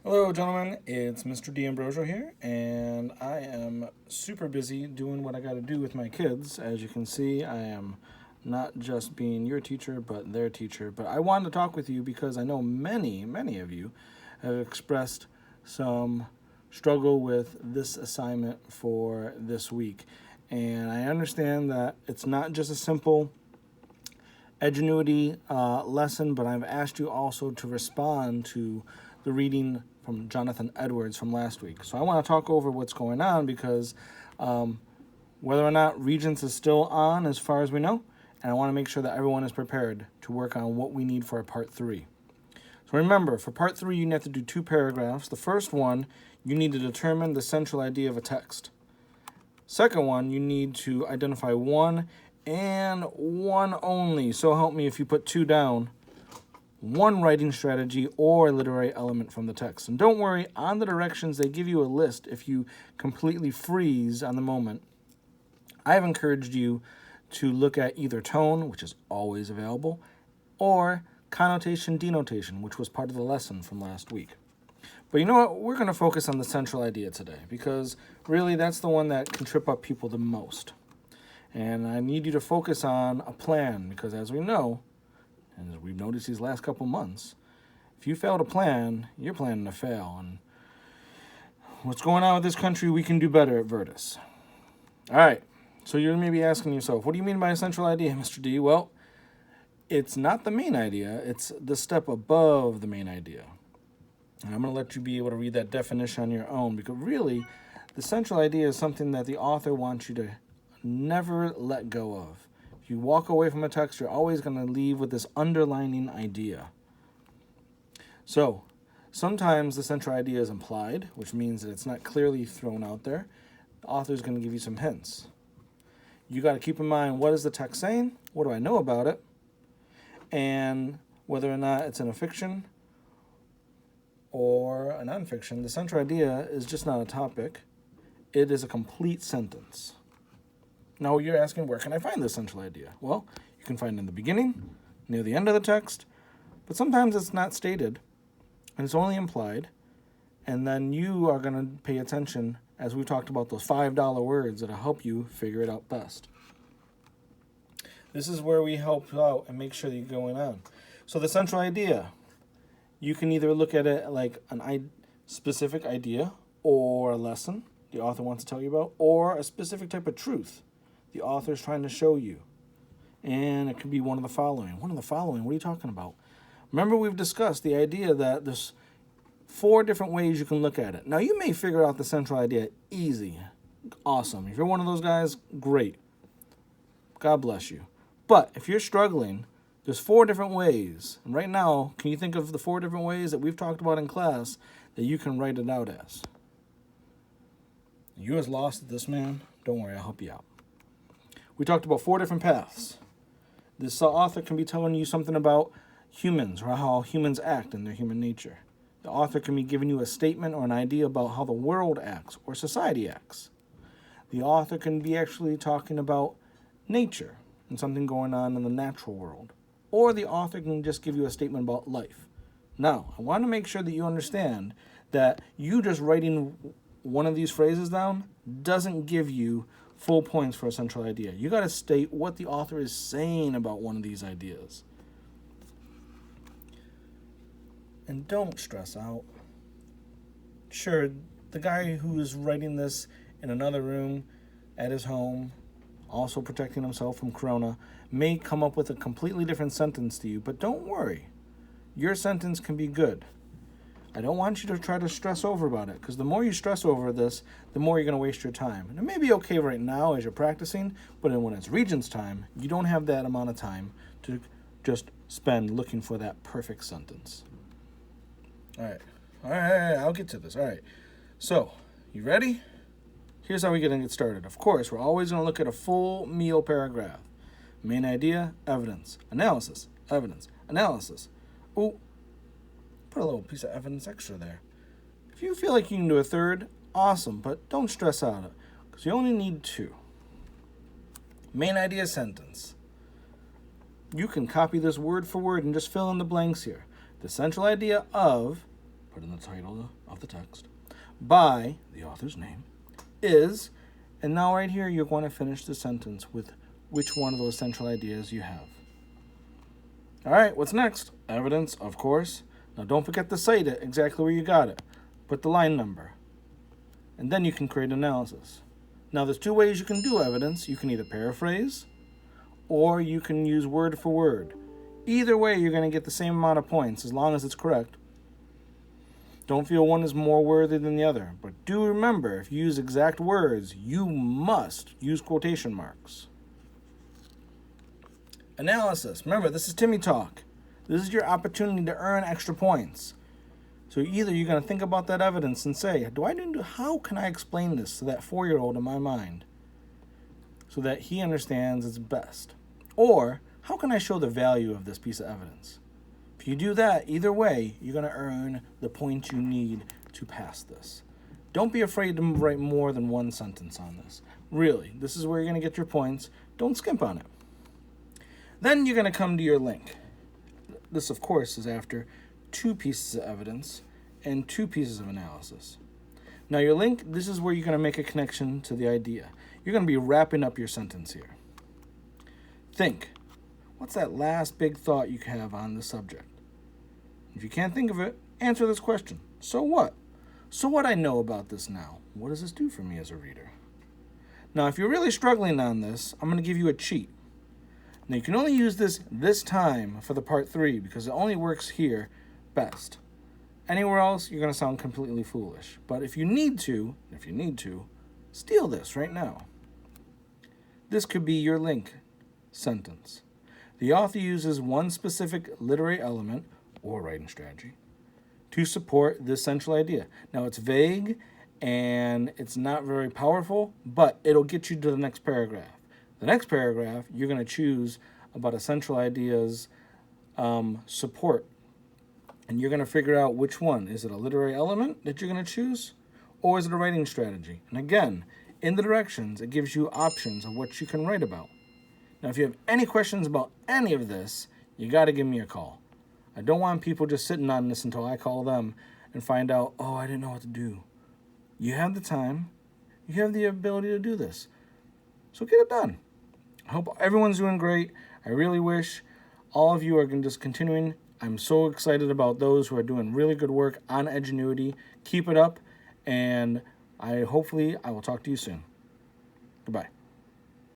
Hello, gentlemen. It's Mr. D'Ambrosio here, and I am super busy doing what I got to do with my kids. As you can see, I am not just being your teacher, but their teacher. But I wanted to talk with you because I know many of you have expressed some struggle with this assignment for this week. And I understand that it's not just a simple Edgenuity lesson, but I've asked you also to respond to the reading from Jonathan Edwards from last week. So I want to talk over what's going on because whether or not Regents is still on as far as we know, and I want to make sure that everyone is prepared to work on what we need for part 3. So remember, for part 3, you need to do 2 paragraphs. The first one, you need to determine the central idea of a text. Second one, you need to identify one and one only, so help me if you put 2 down, one writing strategy or literary element from the text. And don't worry, on the directions, they give you a list if you completely freeze on the moment. I have encouraged you to look at either tone, which is always available, or connotation, denotation, which was part of the lesson from last week. But you know what? We're going to focus on the central idea today because really that's the one that can trip up people the most. And I need you to focus on a plan because as we know, and as we've noticed these last couple months, if you fail to plan, you're planning to fail. And what's going on with this country, we can do better at Virtus. All right, so you're maybe asking yourself, what do you mean by a central idea, Mr. D? Well, it's not the main idea, it's the step above the main idea. And I'm going to let you be able to read that definition on your own because really, the central idea is something that the author wants you to never let go of. If you walk away from a text, you're always going to leave with this underlining idea. So, sometimes the central idea is implied, which means that it's not clearly thrown out there. The author is going to give you some hints. You got to keep in mind, what is the text saying? What do I know about it? And whether or not it's in a fiction or a nonfiction, the central idea is just not a topic. It is a complete sentence. Now you're asking, where can I find this central idea? Well, you can find it in the beginning, near the end of the text, but sometimes it's not stated, and it's only implied, and then you are going to pay attention, as we talked about those $5 words that'll help you figure it out best. This is where we help you out and make sure that you're going on. So the central idea, you can either look at it like a specific idea or a lesson the author wants to tell you about, or a specific type of truth the author is trying to show you. And it could be one of the following. One of the following, what are you talking about? Remember, we've discussed the idea that there's 4 different ways you can look at it. Now, you may figure out the central idea easy. Awesome. If you're one of those guys, great. God bless you. But if you're struggling, there's 4 different ways. And right now, can you think of the 4 different ways that we've talked about in class that you can write it out as? You as lost at this, man? Don't worry, I'll help you out. We talked about 4 different paths. This author can be telling you something about humans or how humans act in their human nature. The author can be giving you a statement or an idea about how the world acts or society acts. The author can be actually talking about nature and something going on in the natural world. Or the author can just give you a statement about life. Now, I want to make sure that you understand that you just writing one of these phrases down doesn't give you full points for a central idea. You got to state what the author is saying about one of these ideas. And don't stress out. Sure, the guy who is writing this in another room at his home, also protecting himself from corona, may come up with a completely different sentence to you, but don't worry. Your sentence can be good. I don't want you to try to stress over about it, because the more you stress over this, the more you're going to waste your time. And it may be okay right now as you're practicing, but when it's Regents time, you don't have that amount of time to just spend looking for that perfect sentence. All right, I'll get to this. All right, so you ready? Here's how we're going to get started. Of course, we're always going to look at a full meal paragraph. Main idea, evidence, analysis, evidence, analysis. Ooh, put a little piece of evidence extra there. If you feel like you can do a third, awesome, but don't stress out, because you only need 2. Main idea sentence. You can copy this word for word and just fill in the blanks here. The central idea of put in the title of the text, by the author's name, is, and now right here you're going to finish the sentence with which one of those central ideas you have. All right, what's next? Evidence, of course. Now don't forget to cite it exactly where you got it. Put the line number. And then you can create analysis. Now there's two ways you can do evidence. You can either paraphrase or you can use word for word. Either way, you're going to get the same amount of points as long as it's correct. Don't feel one is more worthy than the other. But do remember, if you use exact words, you must use quotation marks. Analysis. Remember, this is Timmy Talk. This is your opportunity to earn extra points. So either you're going to think about that evidence and say, how can I explain this to that 4-year-old in my mind so that he understands it's best? Or, how can I show the value of this piece of evidence? If you do that, either way, you're going to earn the points you need to pass this. Don't be afraid to write more than one sentence on this. Really, this is where you're going to get your points. Don't skimp on it. Then you're going to come to your link. This, of course, is after 2 pieces of evidence and 2 pieces of analysis. Now your link, this is where you're going to make a connection to the idea. You're going to be wrapping up your sentence here. Think. What's that last big thought you have on the subject? If you can't think of it, answer this question. So what? So what I know about this now? What does this do for me as a reader? Now, if you're really struggling on this, I'm going to give you a cheat. Now, you can only use this time for the part 3 because it only works here best. Anywhere else, you're going to sound completely foolish. But if you need to, steal this right now. This could be your link sentence. The author uses one specific literary element or writing strategy to support this central idea. Now, it's vague and it's not very powerful, but it'll get you to the next paragraph. The next paragraph, you're going to choose about a central idea's support. And you're going to figure out which one. Is it a literary element that you're going to choose? Or is it a writing strategy? And again, in the directions, it gives you options of what you can write about. Now, if you have any questions about any of this, you got to give me a call. I don't want people just sitting on this until I call them and find out, oh, I didn't know what to do. You have the time. You have the ability to do this. So get it done. I hope everyone's doing great. I really wish all of you are just continuing. I'm so excited about those who are doing really good work on Edgenuity. Keep it up, and hopefully I will talk to you soon. Goodbye.